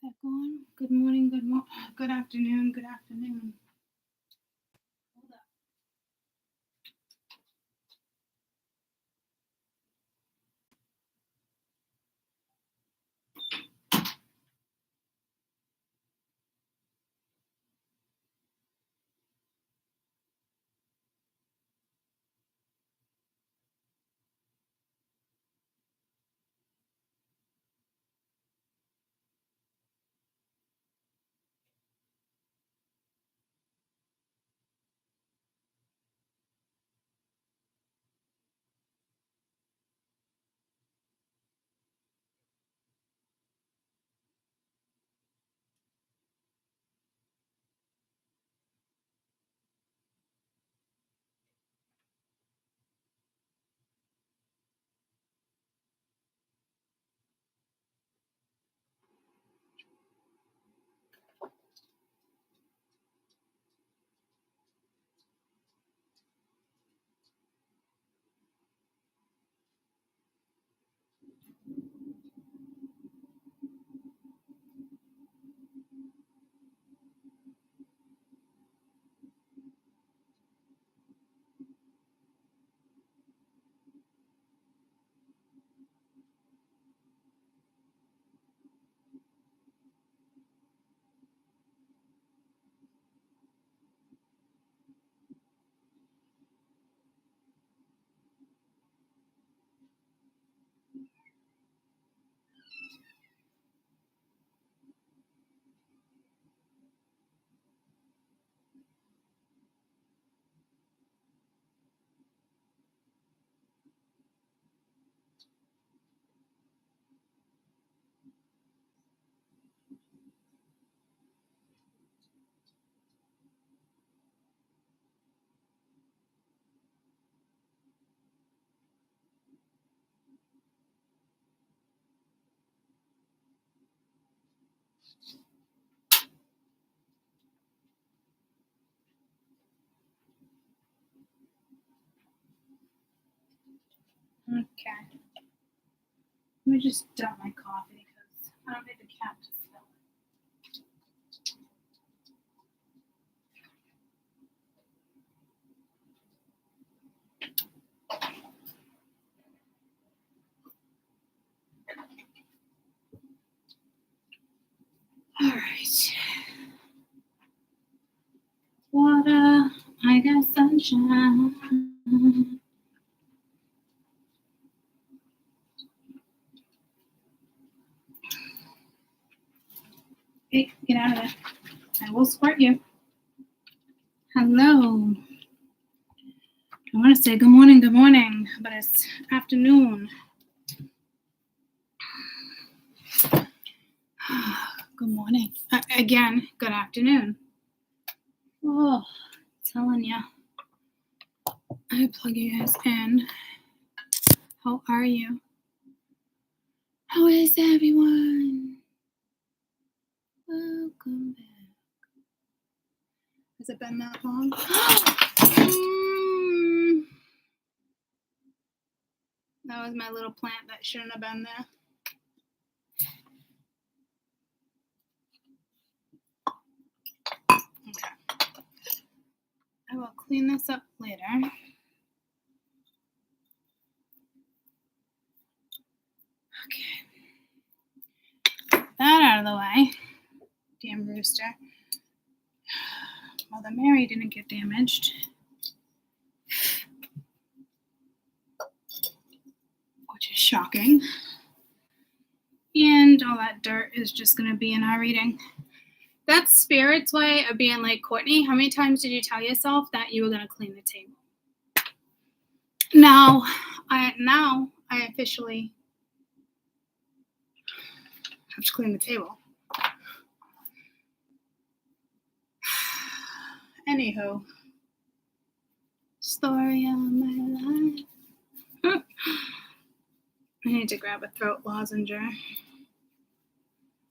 Back on. Good morning, good afternoon, good afternoon. Hold up. Okay. Let me just dump my coffee because I don't need the cat to smell it. All right. Water, I got sunshine. Hey, get out of there. I will squirt you. Hello. I want to say good morning, but it's afternoon. Good morning. Again, good afternoon. Oh, telling ya. I plug you guys in. How are you? How is everyone? Welcome back. Has it been that long? That was my little plant that shouldn't have been there. Okay. I will clean this up later. Okay. That out of the way. Damn rooster. Mother Mary didn't get damaged. Which is shocking. And all that dirt is just going to be in our reading. That's Spirit's way of being like, Courtney, how many times did you tell yourself that you were going to clean the table? Now I officially have to clean the table. Anywho, story of my life. I need to grab a throat lozenge. I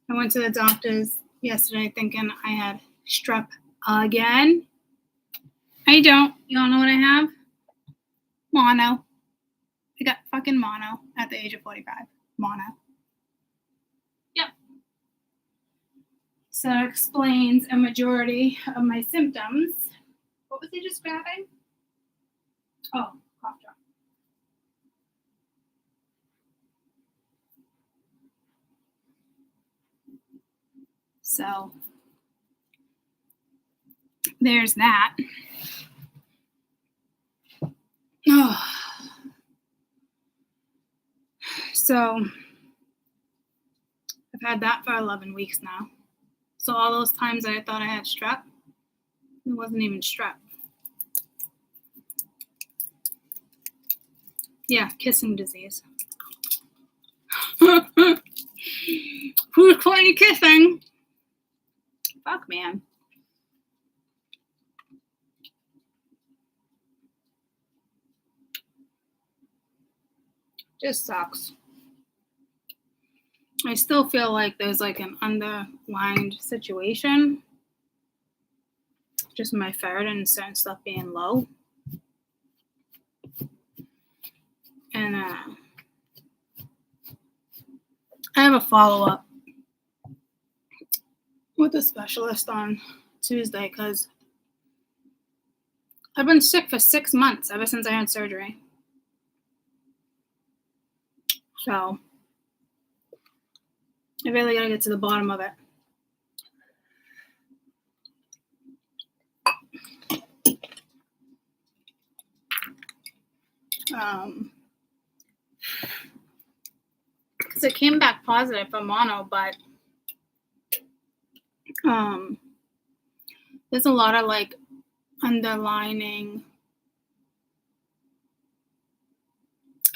went to the doctor's yesterday thinking I had strep again. I don't. You all know what I have? Mono. I got fucking mono at the age of 45. Mono. Yep. So that explains a majority of my symptoms. What was he just grabbing? Oh, cough drop. So there's that. Oh. So I've had that for 11 weeks now. So all those times that I thought I had strep, it wasn't even strep. Yeah, kissing disease. Who's Courtney kissing? Fuck, man. Just sucks. I still feel like there's like an underlying situation. Just my ferritin and certain stuff being low. And I have a follow-up with a specialist on Tuesday because I've been sick for 6 months ever since I had surgery. So I really gotta get to the bottom of it. Because it came back positive for mono, but there's a lot of like underlining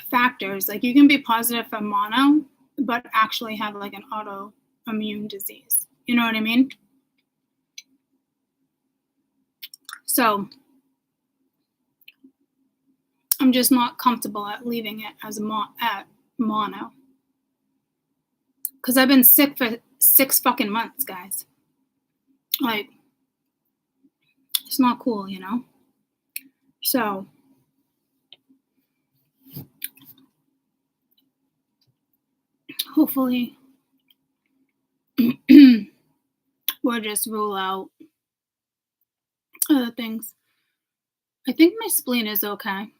factors. Like you can be positive for mono, but actually have like an autoimmune disease. You know what I mean? So I'm just not comfortable at leaving it as mono. Because I've been sick for 6 fucking months, guys. Like, it's not cool, you know? So hopefully we'll just rule out other things. I think my spleen is okay.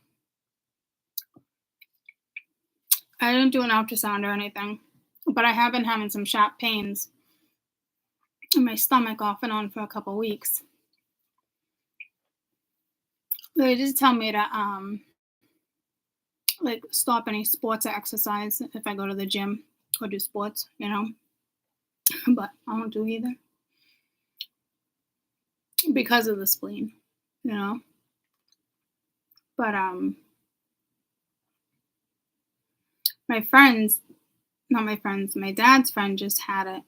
I didn't do an ultrasound or anything, but I have been having some sharp pains in my stomach off and on for a couple weeks. They did tell me to like stop any sports or exercise if I go to the gym or do sports, you know. But I don't do either because of the spleen, you know. But my dad's friend just had it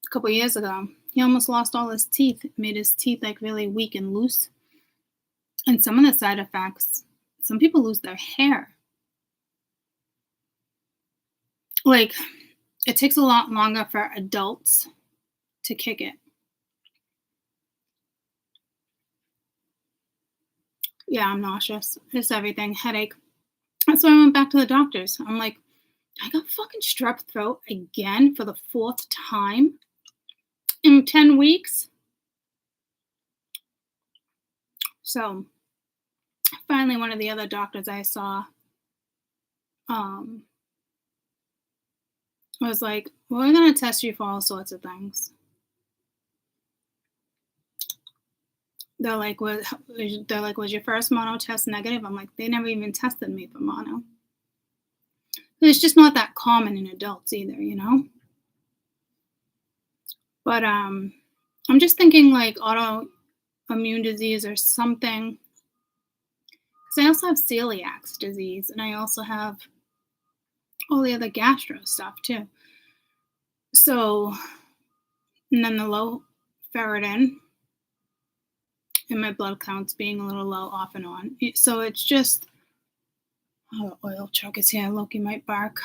a couple years ago. He almost lost all his teeth. It made his teeth like really weak and loose. And some of the side effects, some people lose their hair. Like, it takes a lot longer for adults to kick it. Yeah, I'm nauseous. Just everything. Headache. That's why I went back to the doctors. I'm like, I got fucking strep throat again for the 4th time in 10 weeks. So finally, one of the other doctors I saw was like, well, we're going to test you for all sorts of things. They're like, was your first mono test negative? I'm like, they never even tested me for mono. It's just not that common in adults either, you know? But I'm just thinking like autoimmune disease or something. Because I also have celiac disease, and I also have all the other gastro stuff too. So, and then the low ferritin and my blood counts being a little low off and on. So it's just, oh, the oil truck is here. Loki might bark.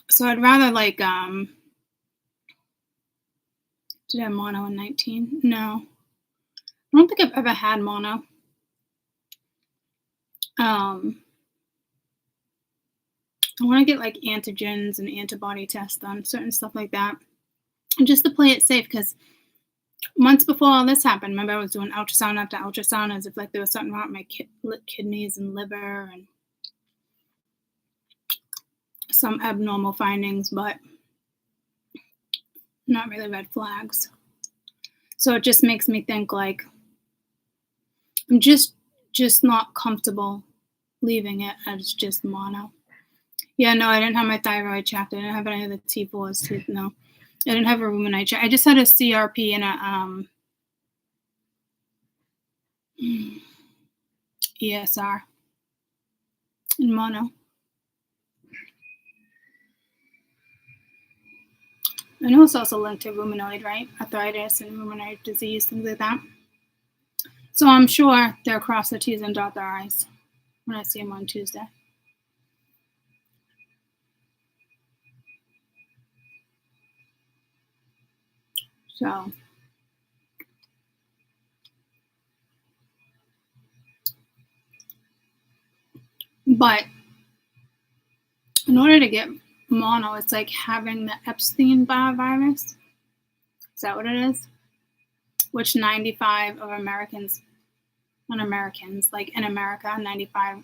So I'd rather like, did I have mono in 19? No. I don't think I've ever had mono. I want to get like antigens and antibody tests done, certain stuff like that. And just to play it safe, because months before all this happened, remember I was doing ultrasound after ultrasound as if like there was something wrong with my kidneys and liver and some abnormal findings, but not really red flags. So it just makes me think like I'm just not comfortable leaving it as just mono. Yeah, no, I didn't have my thyroid checked. I didn't have any of the T4s. No, I didn't have a ruminite check. I just had a CRP and a ESR in mono. I know it's also linked to rheumatoid, right? Arthritis and rheumatoid disease, things like that. So I'm sure they'll cross the T's and dot their I's when I see them on Tuesday. So, but in order to get mono, it's like having the Epstein-Barr virus. Is that what it is? Which 95 of Americans, not Americans, like in America, 95%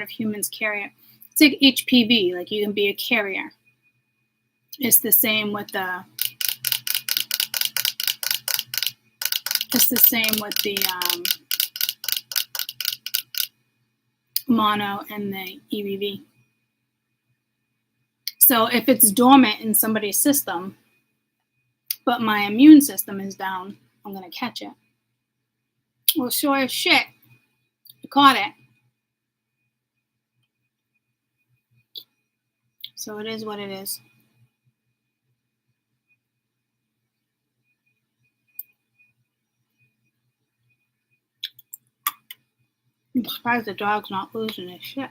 of humans carry it. It's like HPV, like you can be a carrier. It's the same with the mono and the EBV. So if it's dormant in somebody's system, but my immune system is down, I'm going to catch it. Well, sure as shit, I caught it. So it is what it is. I'm surprised the dog's not losing his shit.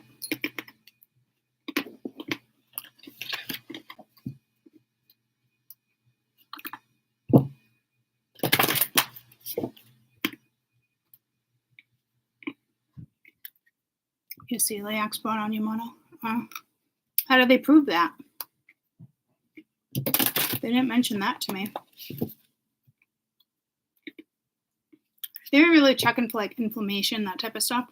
You see celiac spot on your mono? How do they prove that? They didn't mention that to me. They were really checking for like inflammation, that type of stuff.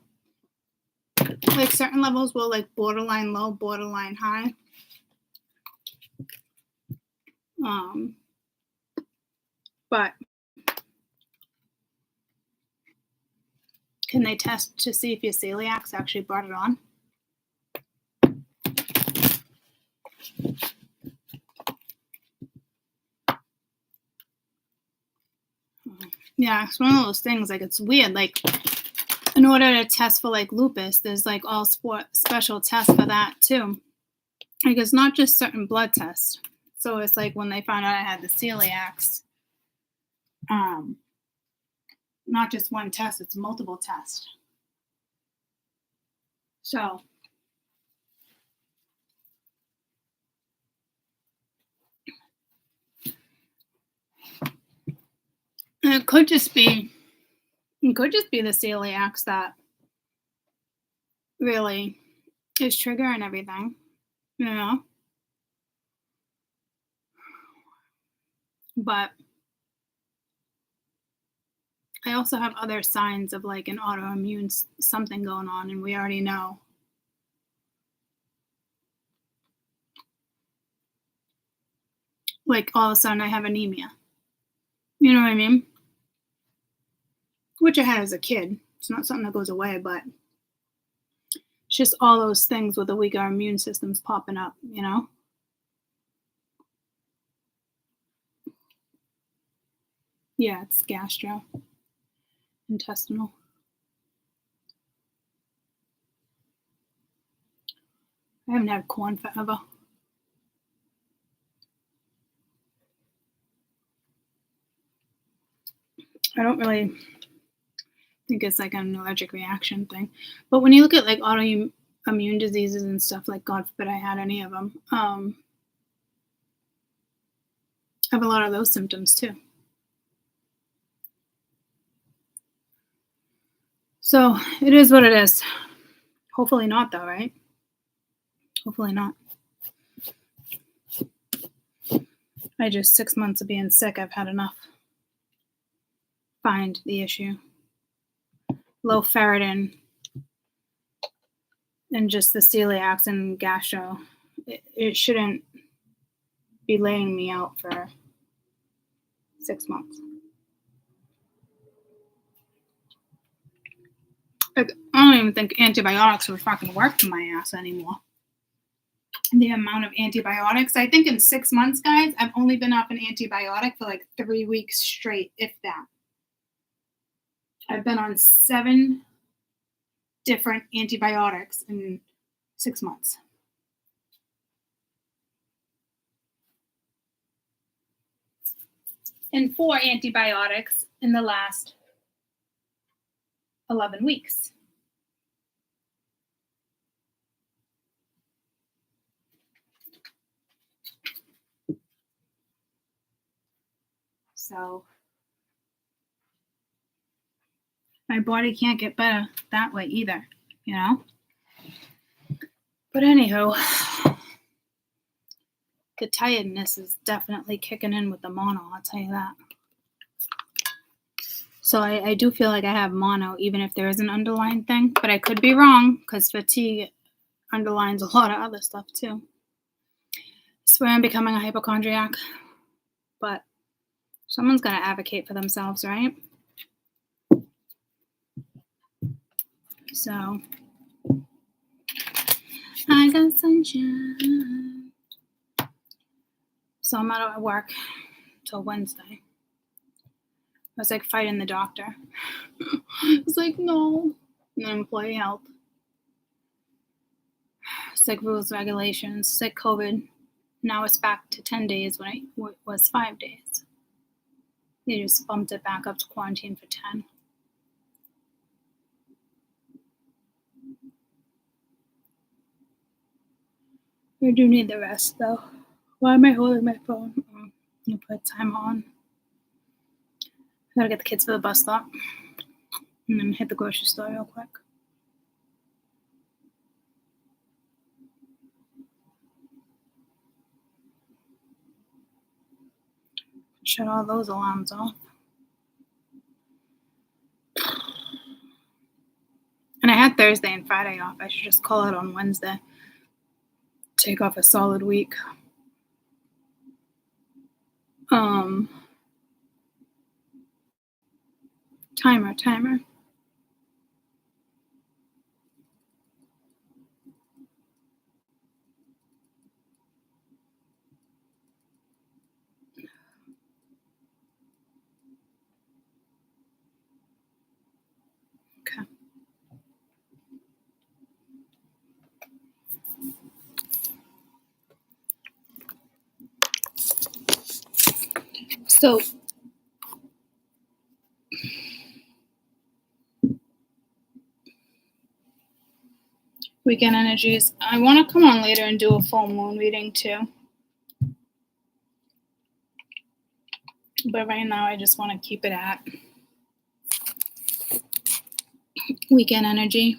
Like certain levels will like borderline low, borderline high. But can they test to see if your celiac's actually brought it on? Yeah, it's one of those things, like it's weird. Like in order to test for like lupus, there's like all special tests for that too. Like it's not just certain blood tests. So it's like when they found out I had the celiacs, not just one test, it's multiple tests. So it could just be the celiacs that really is triggering everything, you know? But I also have other signs of like an autoimmune something going on, and we already know. Like all of a sudden I have anemia. You know what I mean? Which I had as a kid. It's not something that goes away, but it's just all those things with the weaker immune systems popping up, you know? Yeah, it's gastrointestinal. I haven't had corn forever. I don't really think it's like an allergic reaction thing. But when you look at like autoimmune diseases and stuff, like God forbid I had any of them, I have a lot of those symptoms too. So it is what it is. Hopefully not though, right? Hopefully not. I just 6 months of being sick, I've had enough. Find the issue. Low ferritin and just the celiacs and gastro. It shouldn't be laying me out for 6 months. I don't even think antibiotics would fucking work for my ass anymore. The amount of antibiotics. I think in 6 months, guys, I've only been off an antibiotic for like 3 weeks straight, if that. I've been on 7 different antibiotics in 6 months. And 4 antibiotics in the last 11 weeks. So my body can't get better that way either, you know? But anywho, the tiredness is definitely kicking in with the mono, I'll tell you that. So I do feel like I have mono, even if there is an underlying thing. But I could be wrong, because fatigue underlines a lot of other stuff too. I swear I'm becoming a hypochondriac. But someone's got to advocate for themselves, right? So I got sunshine. So I'm out of work till Wednesday. I was like fighting the doctor. I was like, no. And then employee health. Sick rules, regulations, sick COVID. Now it's back to 10 days when it was 5 days. They just bumped it back up to quarantine for 10. I do need the rest though. Why am I holding my phone? I'm gonna put time on. I gotta get the kids to the bus stop and then hit the grocery store real quick. Shut all those alarms off. And I had Thursday and Friday off. I should just call it on Wednesday. Take off a solid week. Timer. Okay. So weekend energies. I want to come on later and do a full moon reading too. But right now I just want to keep it at weekend energy.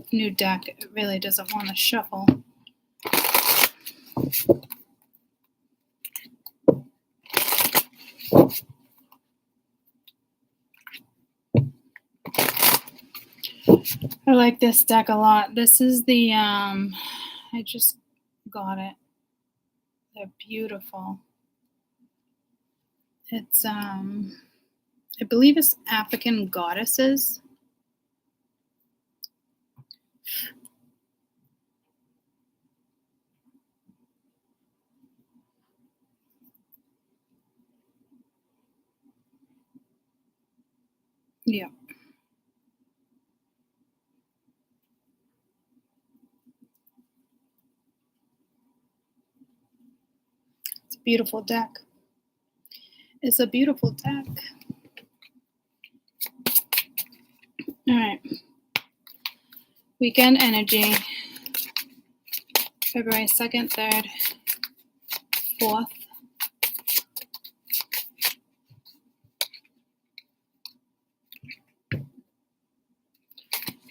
New deck, it really doesn't want to shuffle. I like this deck a lot. This is the, I just got it. They're beautiful. It's, I believe it's African goddesses. Yeah. It's a beautiful deck. It's a beautiful deck. All right. Weekend energy. February 2nd, 3rd, 4th.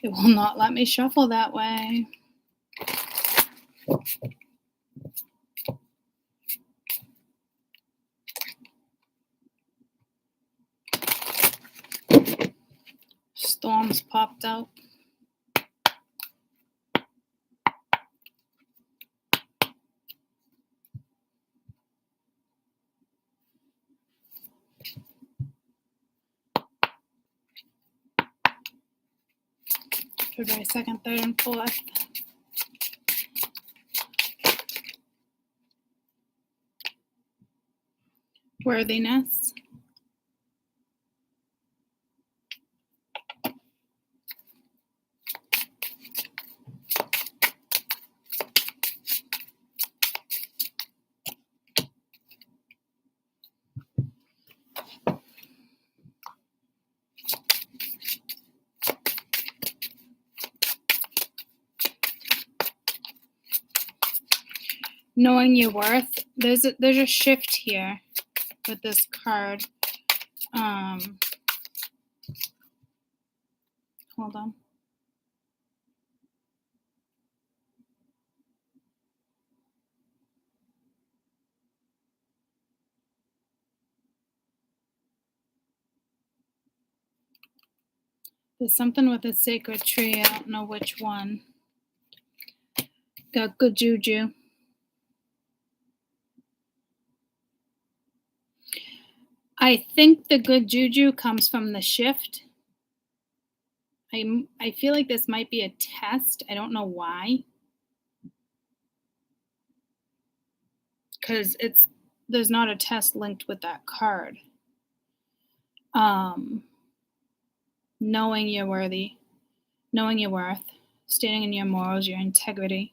It will not let me shuffle that way. Storms popped out. February 2nd, 3rd, and 4th. Worthiness. Knowing your worth. There's a shift here with this card. Hold on. There's something with a sacred tree. I don't know which one. Got good juju. I think the good juju comes from the shift. I feel like this might be a test. I don't know why. Because there's not a test linked with that card. Knowing you're worthy, knowing your worth, standing in your morals, your integrity.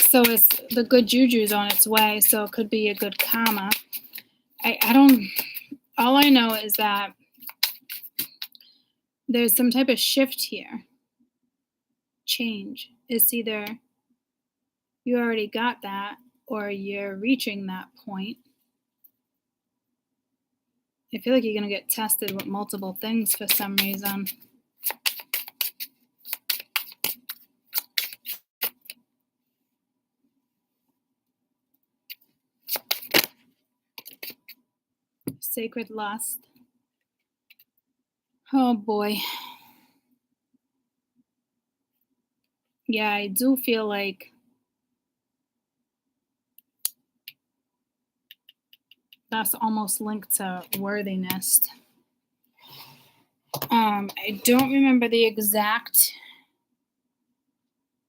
So it's the good juju's on its way, so it could be a good karma. All I know is that there's some type of shift here. Change. It's either you already got that or you're reaching that point. I feel like you're going to get tested with multiple things for some reason. Sacred lust. Oh boy. Yeah, I do feel like that's almost linked to worthiness. I don't remember the exact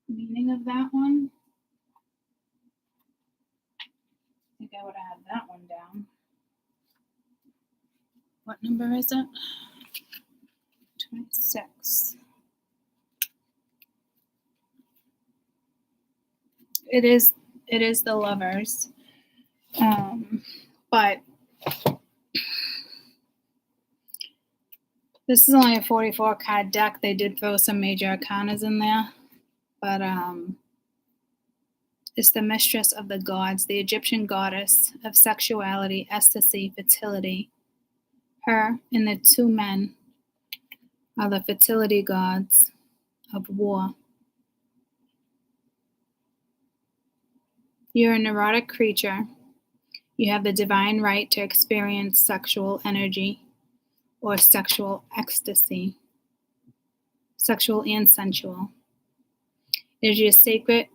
meaning of that one. I think I would have had that one down. What number is it? 26. It is the Lovers. But this is only a 44 card deck. They did throw some major arcanas in there. But it's the mistress of the gods, the Egyptian goddess of sexuality, ecstasy, fertility. Her and the two men are the fertility gods of war. You're a neurotic creature. You have the divine right to experience sexual energy or sexual ecstasy, sexual and sensual. It is sacred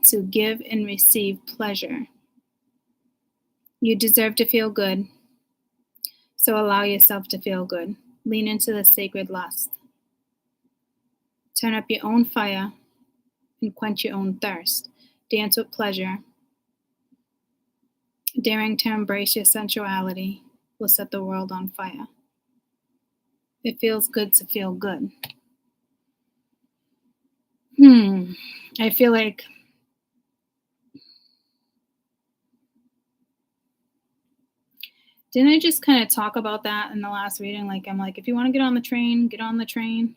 to give and receive pleasure. You deserve to feel good, so allow yourself to feel good. Lean into the sacred lust. Turn up your own fire and quench your own thirst. Dance with pleasure. Daring to embrace your sensuality will set the world on fire. It feels good to feel good. I feel like Didn't I just kind of talk about that in the last reading? Like, I'm like, if you want to get on the train, get on the train.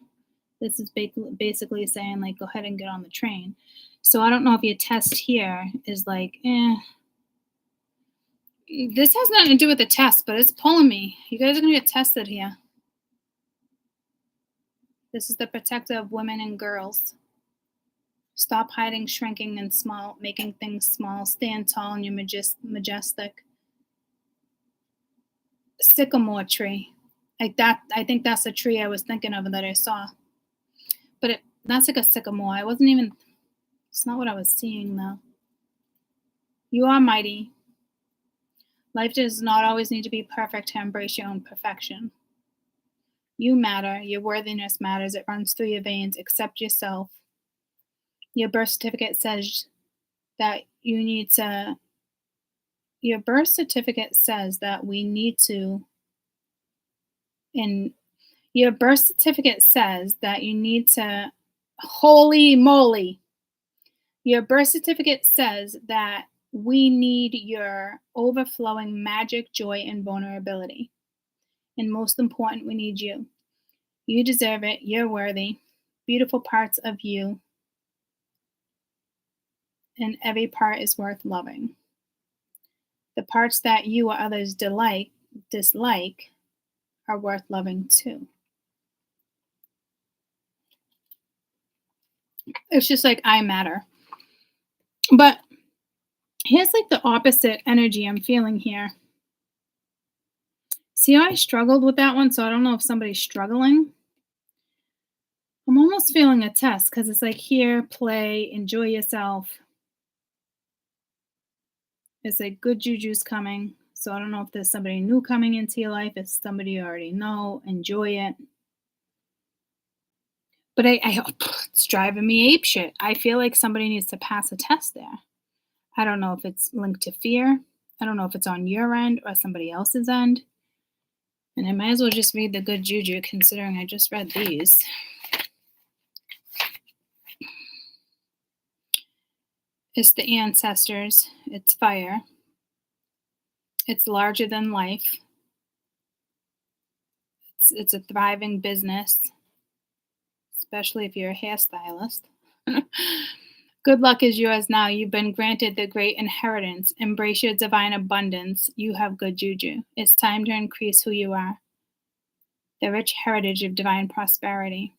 This is basically saying, like, go ahead and get on the train. So I don't know if your test here is like, this has nothing to do with the test, but it's pulling me. You guys are going to get tested here. This is the protector of women and girls. Stop hiding, shrinking, and small, making things small. Stand tall in your majestic. Sycamore tree. Like that, I think that's the tree I was thinking of that I saw. But that's like a sycamore. It's not what I was seeing though. You are mighty. Life does not always need to be perfect to embrace your own perfection. You matter. Your worthiness matters. It runs through your veins. Accept yourself. Your birth certificate says that you need to. Your birth certificate says that we need to. And your birth certificate says that you need to. Holy moly. Your birth certificate says that we need your overflowing magic, joy, and vulnerability. And most important, we need you. You deserve it. You're worthy. Beautiful parts of you. And every part is worth loving. The parts that you or others dislike are worth loving too. It's just like I matter. But here's like the opposite energy I'm feeling here. See how I struggled with that one? So I don't know if somebody's struggling. I'm almost feeling a test because it's like here, play, enjoy yourself. It's like good juju's coming. So I don't know if there's somebody new coming into your life. It's somebody you already know. Enjoy it. But it's driving me apeshit. I feel like somebody needs to pass a test there. I don't know if it's linked to fear. I don't know if it's on your end or somebody else's end. And I might as well just read the good juju considering I just read these. It's the ancestors. It's fire. It's larger than life. It's a thriving business, especially if you're a hairstylist. Good luck is yours now. You've been granted the great inheritance. Embrace your divine abundance. You have good juju. It's time to increase who you are. The rich heritage of divine prosperity.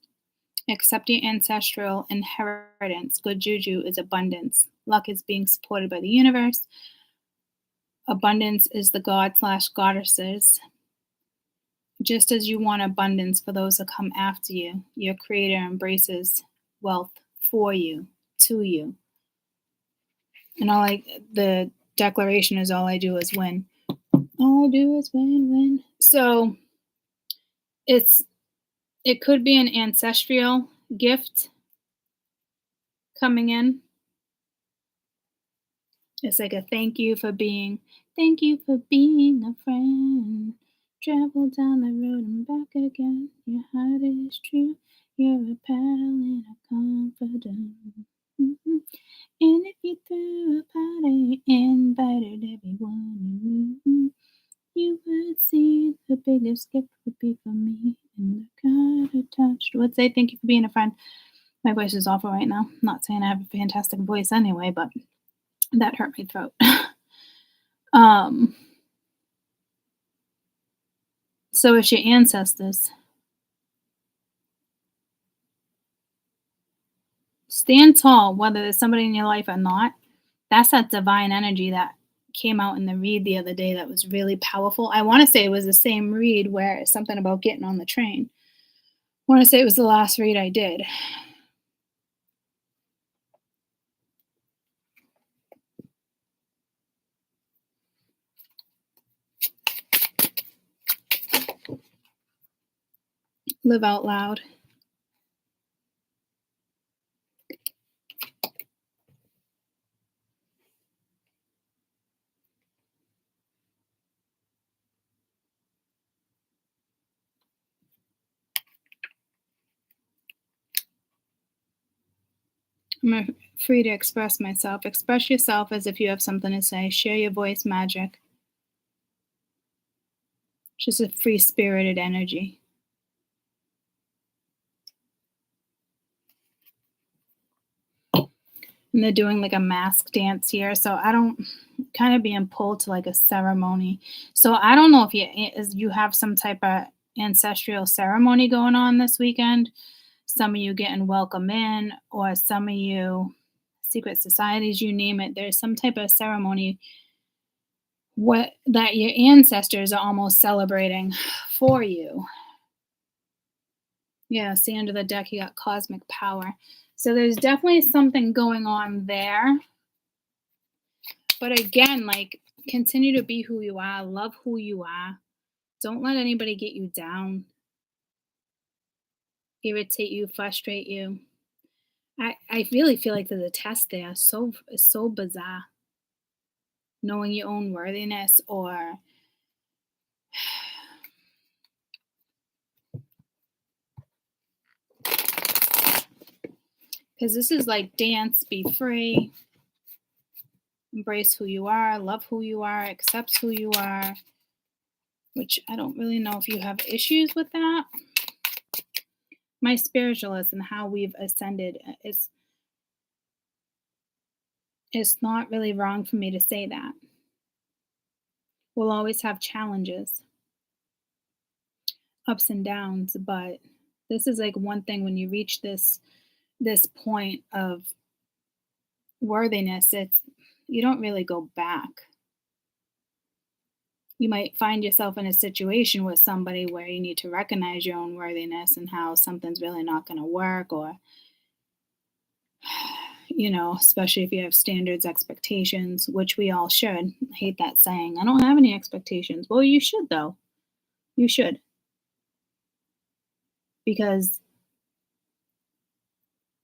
Accept your ancestral inheritance. Good juju is abundance. Luck is being supported by the universe. Abundance is the god/goddesses. Just as you want abundance for those that come after you, your creator embraces wealth for you, to you. And the declaration is all I do is win. All I do is win. So it could be an ancestral gift coming in. It's like a thank you for being a friend. Travel down the road and back again. Your heart is true. You're a pal and a confidant. Mm-hmm. And if you threw a party, invited everyone, you would see the biggest gift would be for me. And the God attached would say thank you for being a friend. My voice is awful right now. I'm not saying I have a fantastic voice anyway, but that hurt my throat. So it's your ancestors. Stand tall, whether there's somebody in your life or not. That's that divine energy that came out in the read the other day that was really powerful. I want to say it was the same read where it's something about getting on the train. I want to say it was the last read I did. Live out loud. I'm free to express myself. Express yourself as if you have something to say. Share your voice magic. Just a free-spirited energy. And they're doing like a mask dance here. So I don't kind of being pulled to like a ceremony. So I don't know if you have some type of ancestral ceremony going on this weekend. Some of you getting welcome in, or some of you secret societies, you name it. There's some type of ceremony what that your ancestors are almost celebrating for you. Yeah, see under the deck you got cosmic power. So there's definitely something going on there. But again, like continue to be who you are, love who you are. Don't let anybody get you down, irritate you, frustrate you. I really feel like there's a test there. So bizarre. Knowing your own worthiness, or because this is like dance, be free, embrace who you are, love who you are, accept who you are, which I don't really know if you have issues with that. My spiritualist and how we've ascended is it's not really wrong for me to say that. We'll always have challenges, ups and downs, but this is like one thing when you reach this point of worthiness, it's you don't really go back. You might find yourself in a situation with somebody where you need to recognize your own worthiness and how something's really not going to work, or especially if you have standards, expectations, which we all should. I hate that saying. I don't have any expectations. Well, you should, though. You should. Because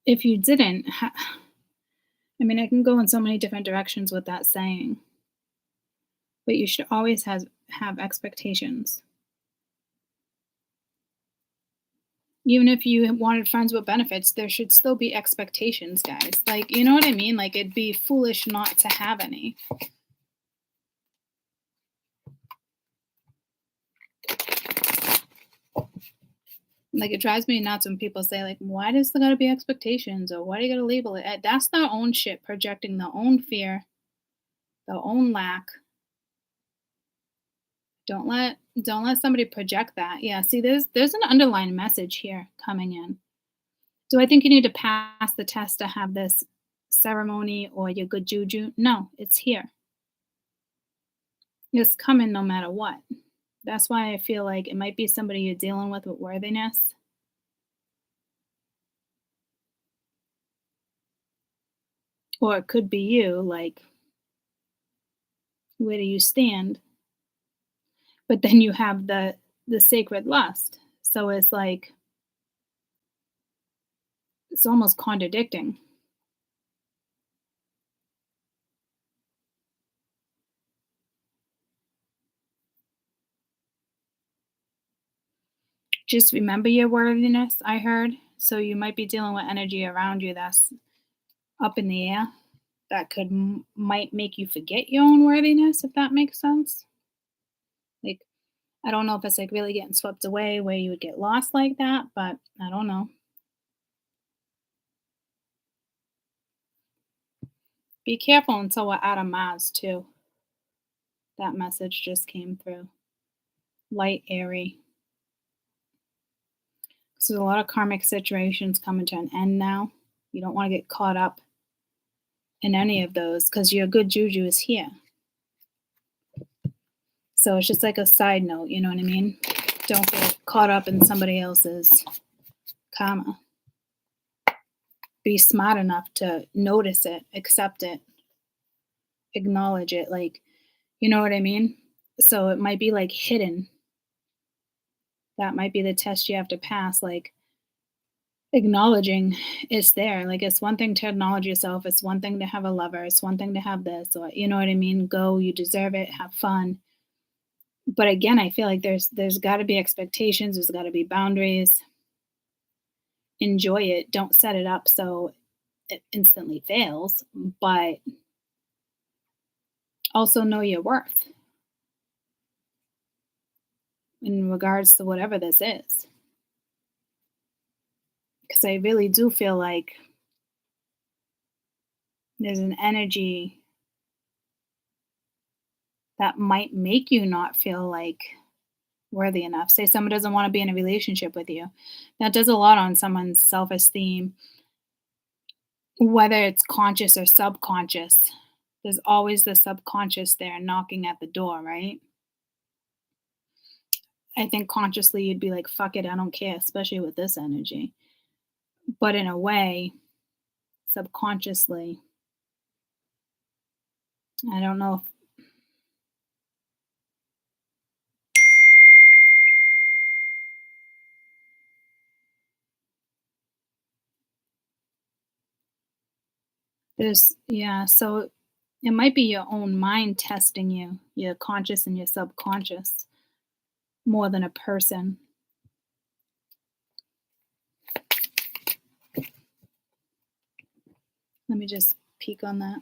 if you didn't, I mean, I can go in so many different directions with that saying, but you should always have expectations. Even if you wanted friends with benefits, there should still be expectations, guys. Like, you know what I mean? Like, it'd be foolish not to have any. Like, it drives me nuts when people say, like, why does there gotta be expectations? Or why do you gotta label it? That's their own shit, projecting their own fear, their own lack. Don't let somebody project that. Yeah, see, there's an underlying message here coming in. Do I think you need to pass the test to have this ceremony or your good juju? No, it's here. It's coming no matter what. That's why I feel like it might be somebody you're dealing with worthiness. Or it could be you, like, where do you stand? But then you have the sacred lust. So it's like it's almost contradicting. Just remember your worthiness, I heard. So you might be dealing with energy around you that's up in the air that might make you forget your own worthiness, if that makes sense. Like, I don't know if it's like really getting swept away where you would get lost like that, but I don't know. Be careful until we're out of Mars too. That message just came through. Light, airy. So there's a lot of karmic situations coming to an end now. You don't want to get caught up in any of those because your good juju is here. So it's just like a side note, you know what I mean? Don't get caught up in somebody else's karma. Be smart enough to notice it, accept it, acknowledge it. Like, you know what I mean? So it might be like hidden. That might be the test you have to pass. Like, acknowledging it's there. Like, it's one thing to acknowledge yourself. It's one thing to have a lover. It's one thing to have this, or you know what I mean? Go, you deserve it, have fun. But again, I feel like there's got to be expectations. There's got to be boundaries. Enjoy it. Don't set it up so it instantly fails, but also know your worth. in regards to whatever this is. Because I really do feel like there's an energy that might make you not feel like worthy enough. Say someone doesn't want to be in a relationship with you. That does a lot on someone's self esteem, whether it's conscious or subconscious. There's always the subconscious there knocking at the door, right? I think consciously you'd be like, fuck it, I don't care, especially with this energy. But in a way, subconsciously, I don't know. So it might be your own mind testing you, your conscious and your subconscious, more than a person. Let me just peek on that.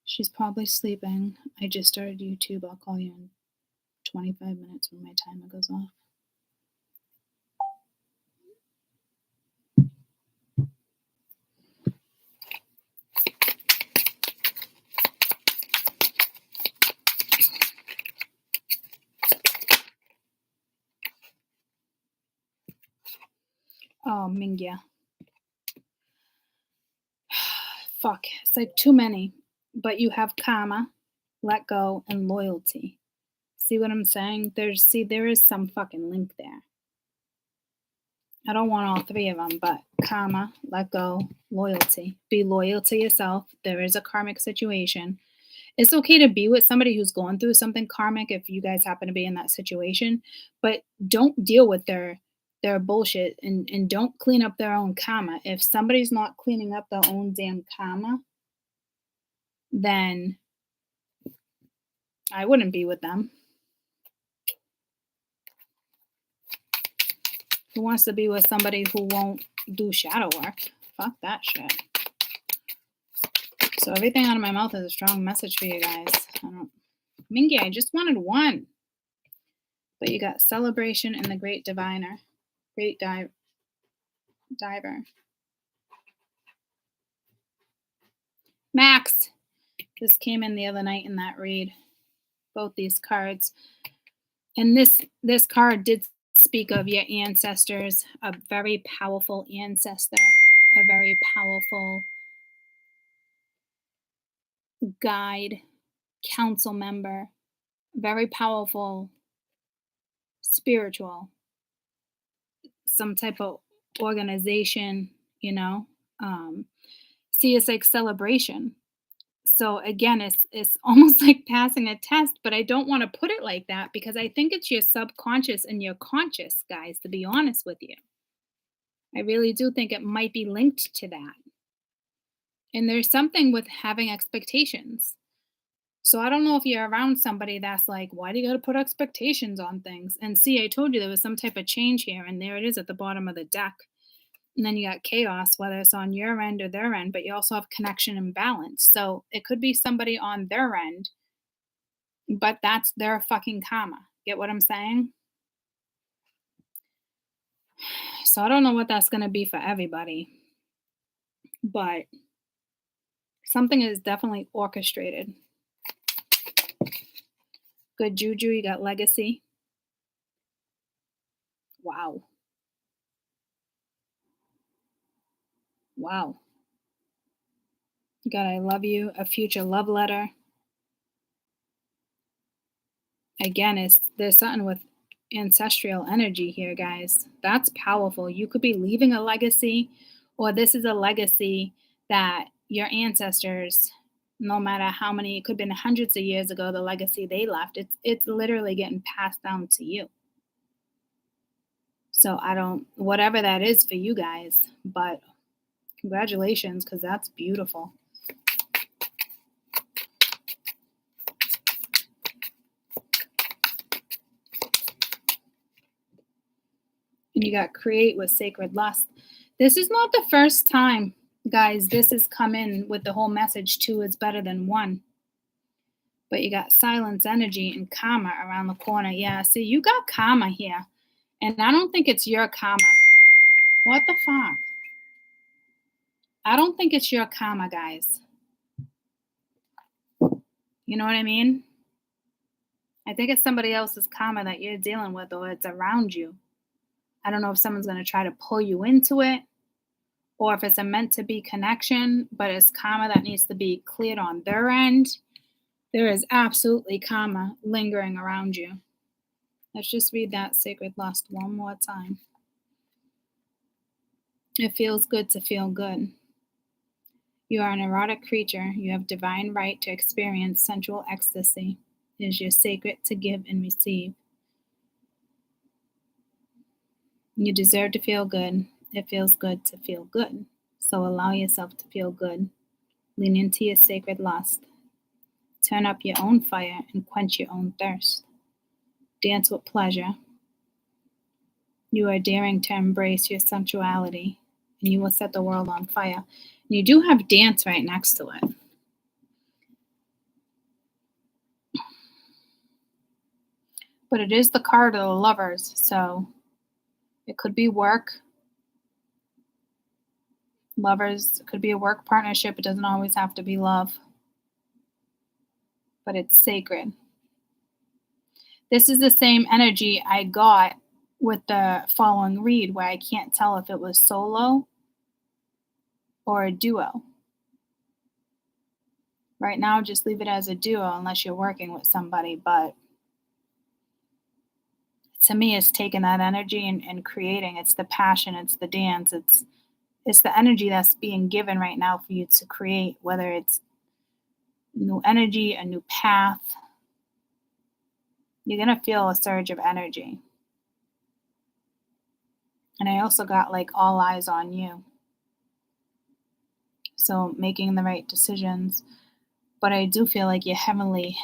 She's probably sleeping. I just started YouTube. I'll call you in 25 minutes when my timer goes off. Oh, Mingya. Fuck. It's like too many. But you have karma, let go, and loyalty. See what I'm saying? There is some fucking link there. I don't want all three of them, but karma, let go, loyalty. Be loyal to yourself. There is a karmic situation. It's okay to be with somebody who's going through something karmic if you guys happen to be in that situation, but don't deal with their bullshit and don't clean up their own karma. If somebody's not cleaning up their own damn karma, then I wouldn't be with them. Who wants to be with somebody who won't do shadow work? Fuck that shit. So everything out of my mouth is a strong message for you guys. Mingy, I just wanted one. But you got celebration and the great diviner. Great diver. Max. This came in the other night in that read. Both these cards. And this card did speak of your ancestors, a very powerful ancestor, a very powerful guide, council member, very powerful spiritual, some type of organization, see, it's like celebration. So again, it's almost like passing a test, but I don't want to put it like that because I think it's your subconscious and your conscious, guys, to be honest with you. I really do think it might be linked to that. And there's something with having expectations. So I don't know if you're around somebody that's like, why do you got to put expectations on things? And see, I told you there was some type of change here, and there it is at the bottom of the deck. And then you got chaos, whether it's on your end or their end, but you also have connection and balance. So it could be somebody on their end, but that's their fucking karma. Get what I'm saying? So I don't know what that's going to be for everybody, but something is definitely orchestrated. Good juju, you got legacy. Wow. Wow. You got I love you, a future love letter. Again, there's something with ancestral energy here, guys. That's powerful. You could be leaving a legacy, or this is a legacy that your ancestors, no matter how many, it could have been hundreds of years ago, the legacy they left, it's literally getting passed down to you. So whatever that is for you guys, but congratulations, because that's beautiful. And you got create with sacred lust. This is not the first time Guys, this has come in with the whole message, 2 is better than 1. But you got silence energy and karma around the corner. Yeah, see, you got karma here. And I don't think it's your karma. What the fuck? I don't think it's your karma, guys. You know what I mean? I think it's somebody else's karma that you're dealing with, or it's around you. I don't know if someone's going to try to pull you into it, or if it's a meant to be connection, but it's karma that needs to be cleared on their end. There is absolutely karma lingering around you. Let's just read that sacred lust one more time. It feels good to feel good. You are an erotic creature. You have divine right to experience sensual ecstasy. It is your sacred to give and receive. You deserve to feel good. It feels good to feel good. So allow yourself to feel good. Lean into your sacred lust. Turn up your own fire and quench your own thirst. Dance with pleasure. You are daring to embrace your sensuality, and you will set the world on fire. And you do have dance right next to it. But it is the card of the Lovers, so it could be work. Lovers, it could be a work partnership. It doesn't always have to be love. But it's sacred. This is the same energy I got with the following read, where I can't tell if it was solo or a duo. Right now, just leave it as a duo unless you're working with somebody, but to me, it's taking that energy and creating. It's the passion, it's the dance, it's the energy that's being given right now for you to create, whether it's new energy, a new path. You're going to feel a surge of energy. And I also got like all eyes on you. So making the right decisions. But I do feel like you're heavily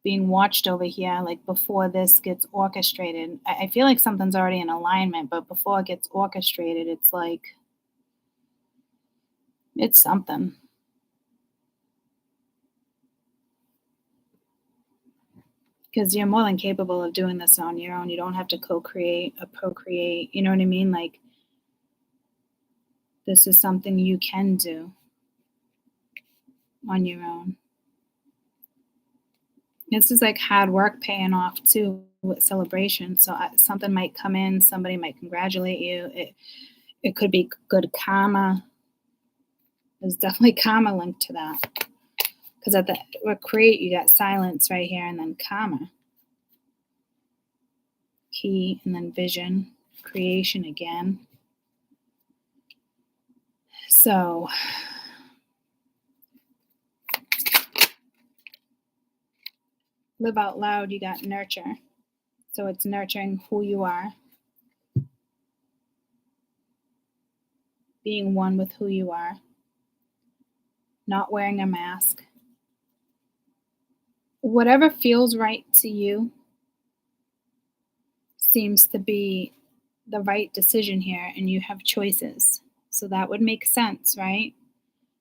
being watched over here, like before this gets orchestrated. I feel like something's already in alignment, but before it gets orchestrated, it's like, it's something. Because you're more than capable of doing this on your own. You don't have to co-create or procreate. You know what I mean? Like, this is something you can do on your own. This is like hard work paying off too with celebration. So something might come in, somebody might congratulate you. It could be good karma. There's definitely karma linked to that. Because at the create, you got silence right here, and then karma. Key, and then vision, creation again. So live out loud, you got nurture. So it's nurturing who you are. Being one with who you are. Not wearing a mask. Whatever feels right to you seems to be the right decision here, and you have choices. So that would make sense, right?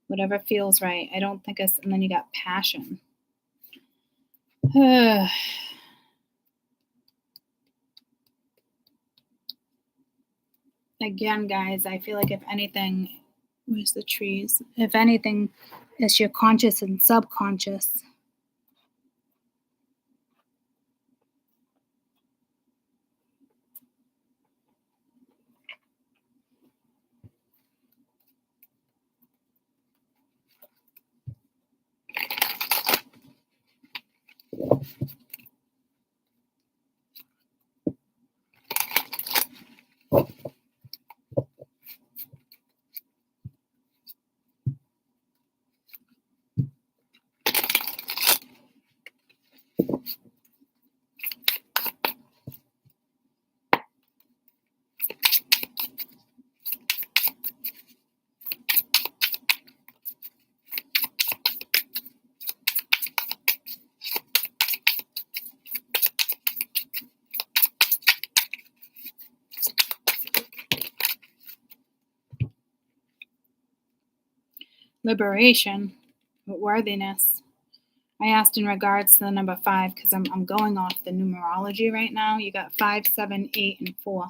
Whatever feels right. I don't think it's, and then you got passion. Again, guys, I feel like if anything, where's the trees? If anything, it's your conscious and subconscious. liberation, worthiness. I asked in regards to the number 5 because I'm going off the numerology right now. You got 5, 7, 8, and 4.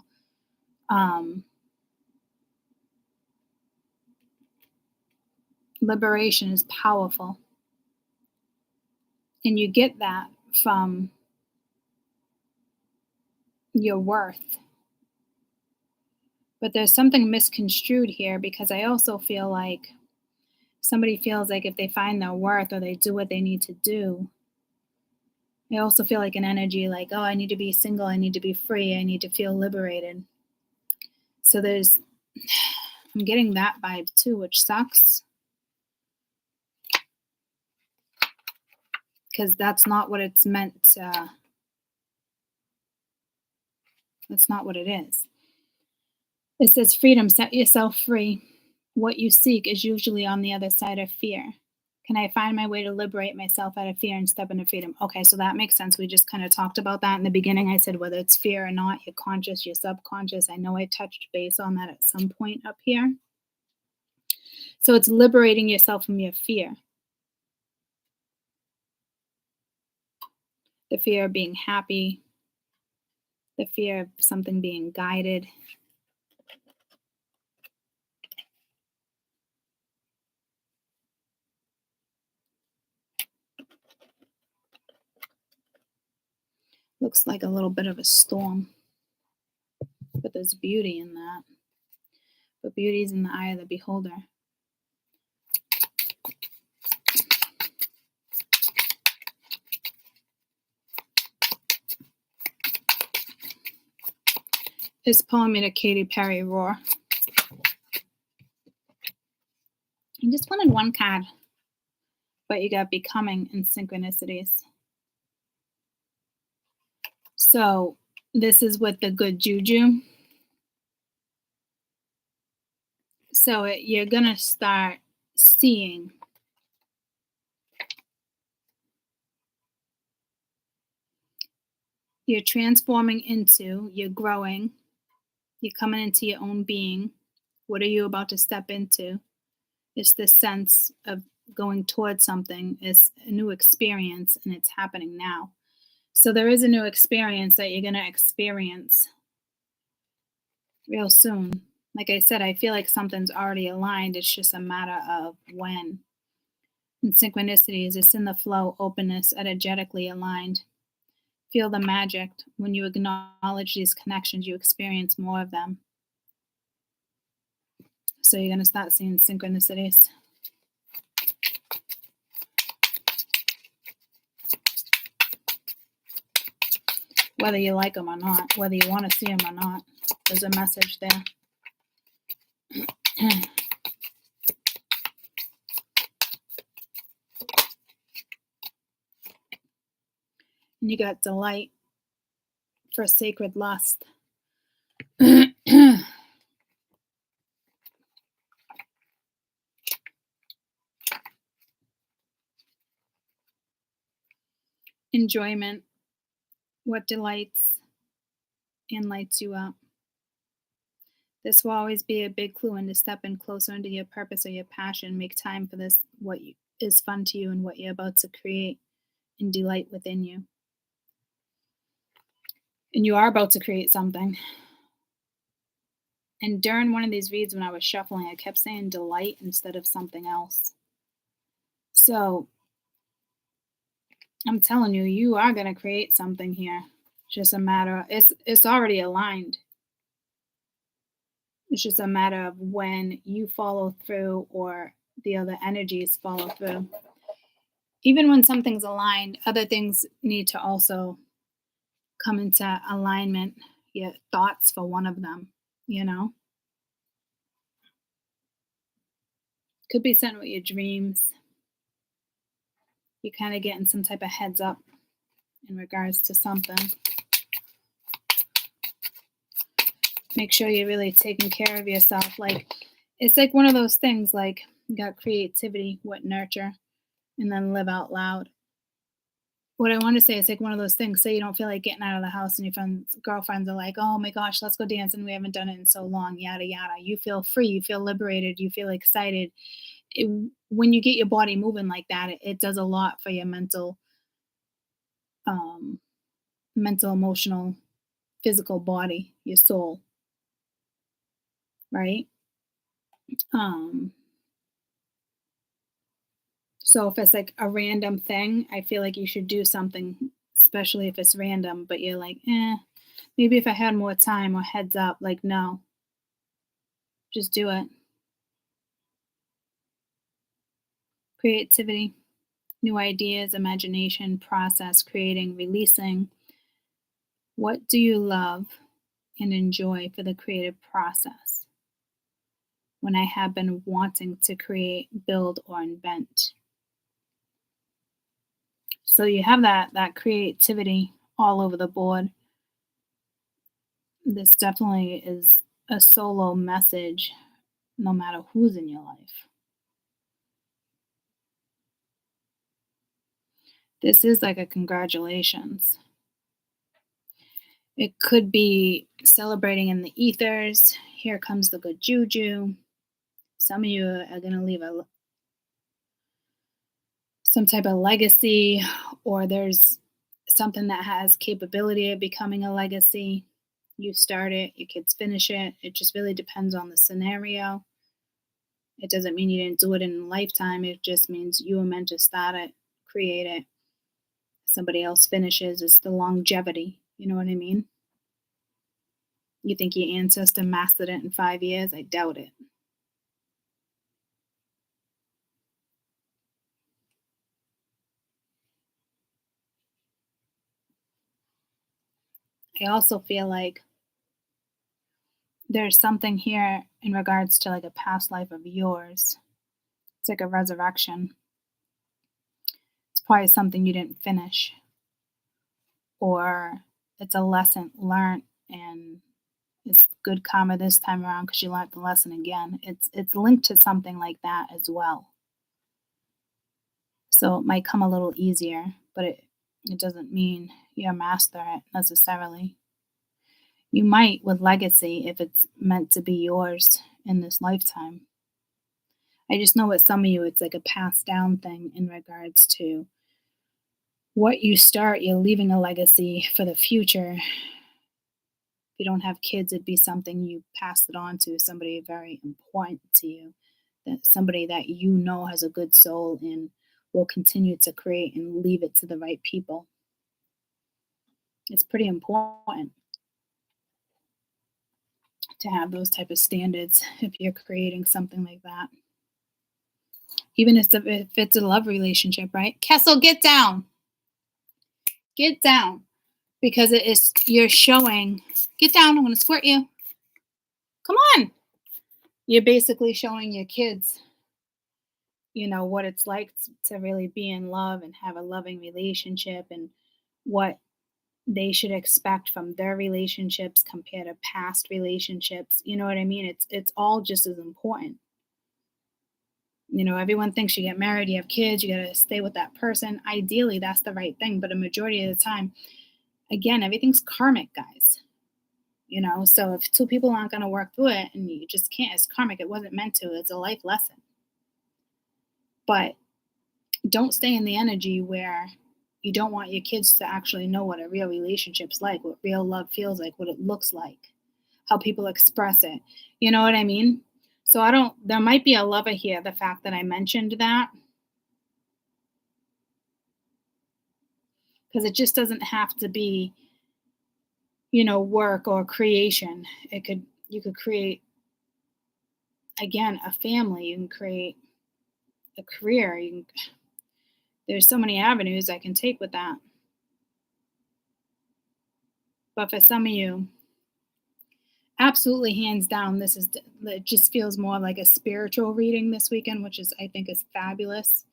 Liberation is powerful. And you get that from your worth. But there's something misconstrued here because I also feel like somebody feels like if they find their worth or they do what they need to do, I also feel like an energy like, oh, I need to be single, I need to be free, I need to feel liberated. So I'm getting that vibe too, which sucks. Because that's not what it's meant to, that's not what it is. It says freedom, set yourself free. What you seek is usually on the other side of fear. Can I find my way to liberate myself out of fear and step into freedom? Okay, so that makes sense. We just kind of talked about that in the beginning. I said whether it's fear or not, your conscious, your subconscious. I know I touched base on that at some point up here. So it's liberating yourself from your fear. The fear of being happy, the fear of something being guided. Looks like a little bit of a storm, but there's beauty in that. But beauty is in the eye of the beholder. It's pulling me to Katy Perry Roar. I just wanted one card, but you got becoming and synchronicities. So this is with the good juju. So you're going to start seeing you're transforming into, you're growing, you're coming into your own being. What are you about to step into? It's this sense of going towards something. It's a new experience and it's happening now. So there is a new experience that you're going to experience real soon. Like I said, I feel like something's already aligned. It's just a matter of when. And synchronicities, it's in the flow, openness, energetically aligned. Feel the magic. When you acknowledge these connections, you experience more of them. So you're going to start seeing synchronicities. Whether you like them or not, whether you want to see them or not, there's a message there. And you got delight for sacred lust. Enjoyment, what delights and lights you up. This will always be a big clue into stepping closer into your purpose or your passion. Make time for this, what is fun to you and what you're about to create and delight within you. And you are about to create something. And during one of these reads when I was shuffling, I kept saying delight instead of something else. So I'm telling you, you are going to create something here. It's just a matter of, it's already aligned. It's just a matter of when you follow through or the other energies follow through. Even when something's aligned, other things need to also come into alignment. Your thoughts for one of them, you know? Could be something with your dreams. You're kind of getting some type of heads up in regards to something. Make sure you're really taking care of yourself. Like, it's like one of those things, like, you got creativity, what nurture, and then live out loud. What I want to say is like one of those things. Say you don't feel like getting out of the house and your girlfriends are like, oh my gosh, let's go dance, and we haven't done it in so long, yada, yada. You feel free, you feel liberated, you feel excited. when you get your body moving like that, it does a lot for your um, mental, emotional, physical body, your soul, right? Um, so if it's like a random thing, I feel like you should do something, especially if it's random, but you're like, maybe if I had more time or heads up, like, no, just do it. Creativity, new ideas, imagination, process, creating, releasing. What do you love and enjoy for the creative process when I have been wanting to create, build, or invent? So you have that creativity all over the board. This definitely is a solo message no matter who's in your life. This is like a congratulations. It could be celebrating in the ethers. Here comes the good juju. Some of you are going to leave some type of legacy, or there's something that has capability of becoming a legacy. You start it, your kids finish it. It just really depends on the scenario. It doesn't mean you didn't do it in a lifetime. It just means you were meant to start it, create it. Somebody else finishes. It's the longevity. You know what I mean? You think your ancestor mastered it in 5 years? I doubt it. I also feel like there's something here in regards to like a past life of yours. It's like a resurrection. It's probably something you didn't finish, or it's a lesson learned and it's good karma this time around because you learned the lesson again. It's linked to something like that as well. So it might come a little easier, but it doesn't mean you master it necessarily. You might with legacy if it's meant to be yours in this lifetime. I just know with some of you, it's like a passed down thing in regards to what you start, you're leaving a legacy for the future. If you don't have kids, it'd be something you pass it on to somebody very important to you, that somebody that you know has a good soul and will continue to create and leave it to the right people. It's pretty important to have those type of standards if you're creating something like that. Even if it's a love relationship, right? Kessel, get down. Get down. Because it is you're showing, get down, I'm gonna squirt you. Come on. You're basically showing your kids, what it's like to really be in love and have a loving relationship and what they should expect from their relationships compared to past relationships. You know what I mean? It's all just as important. Everyone thinks you get married, you have kids, you got to stay with that person. Ideally, that's the right thing. But a majority of the time, again, everything's karmic, guys. So if two people aren't going to work through it and you just can't, it's karmic. It wasn't meant to. It's a life lesson. But don't stay in the energy where you don't want your kids to actually know what a real relationship's like, what real love feels like, what it looks like, how people express it. You know what I mean? So there might be a lover here, the fact that I mentioned that, because it just doesn't have to be, work or creation. You could create, again, a family. You can create a career. There's so many avenues I can take with that. But for some of you, absolutely hands down, it just feels more like a spiritual reading this weekend, which I think is fabulous.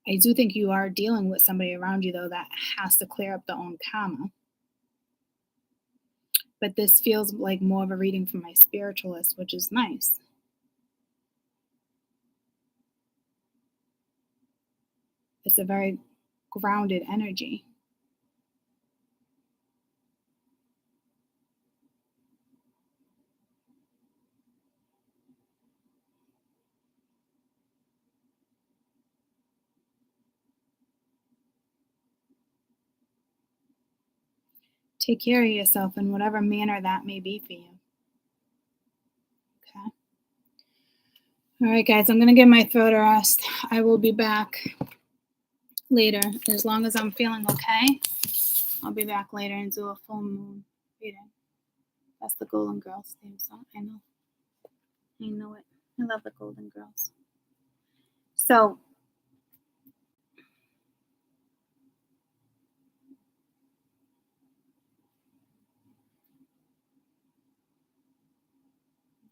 I do think you are dealing with somebody around you, though, that has to clear up their own karma. But this feels like more of a reading from my spiritualist, which is nice. It's a very grounded energy. take care of yourself in whatever manner that may be for you. Okay. All right, guys, I'm going to give my throat a rest. I will be back later. As long as I'm feeling okay, I'll be back later and do a full moon reading. That's the Golden Girls theme song. I know. I know it. I love the Golden Girls. So,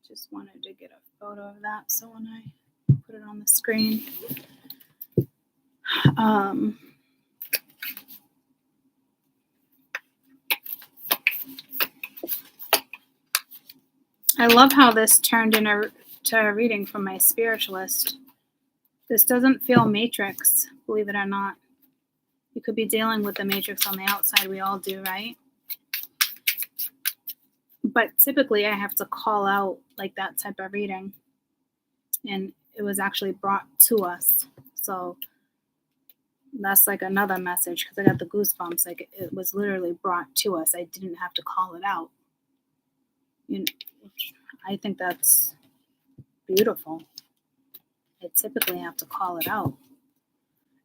just wanted to get a photo of that so when I put it on the screen. I love how this turned into a reading from my spiritualist. This doesn't feel matrix, believe it or not. You could be dealing with the matrix on the outside. We all do, right? But typically I have to call out like that type of reading. And it was actually brought to us. So that's like another message because I got the goosebumps. Like it was literally brought to us. I didn't have to call it out. You know, I think that's beautiful. I typically have to call it out.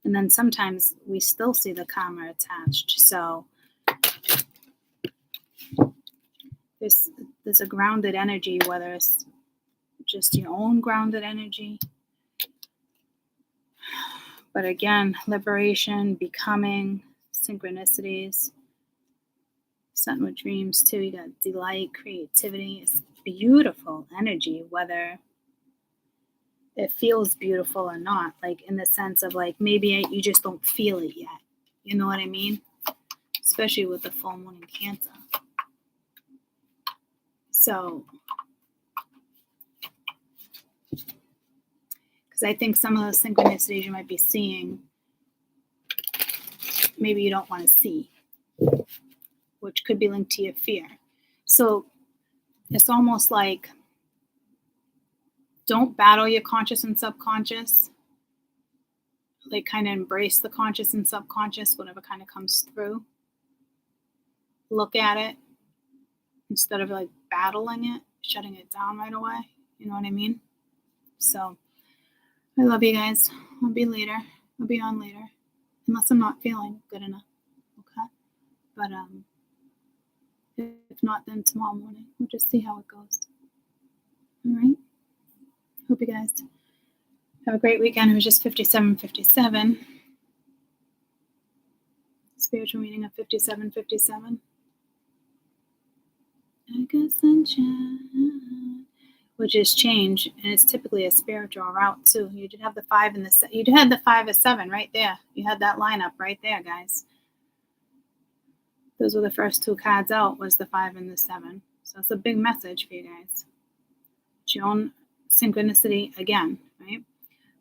And then sometimes we still see the karma attached. So there's a grounded energy, whether it's just your own grounded energy. But again, liberation, becoming, synchronicities, sun with dreams too. You got delight, creativity. It's beautiful energy, whether it feels beautiful or not. Like in the sense of like maybe you just don't feel it yet. You know what I mean? Especially with the full moon in Cancer. So, because I think some of those synchronicities you might be seeing, maybe you don't want to see, which could be linked to your fear. So it's almost like don't battle your conscious and subconscious. Like kind of embrace the conscious and subconscious, whatever kind of comes through. Look at it instead of like battling it, shutting it down right away. You know what I mean? So I love you guys. I'll be later. I'll be on later. Unless I'm not feeling good enough. Okay? But if not, then tomorrow morning. We'll just see how it goes. All right? Hope you guys have a great weekend. It was just 5757. Spiritual meaning of 5757. Like a sunshine. Which is change, and it's typically a spiritual route too. You did have the 5 and you had the 5 as 7 right there. You had that lineup right there, guys. Those were the first 2 cards out, was the 5 and the 7. So it's a big message for you guys. It's your own synchronicity again, right?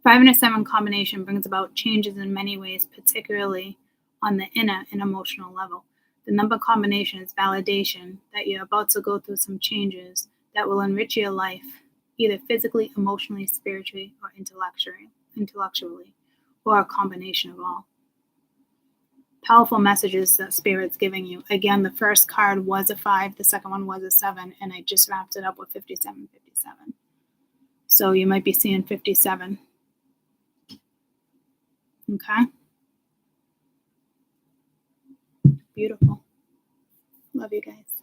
5 and a 7 combination brings about changes in many ways, particularly on the inner and emotional level. The number combination is validation that you're about to go through some changes that will enrich your life, either physically, emotionally, spiritually, or intellectually, or a combination of all. Powerful messages that Spirit's giving you. Again, the first card was a 5, the second one was a 7, and I just wrapped it up with 5757. So you might be seeing 57. Okay? Beautiful. Love you guys.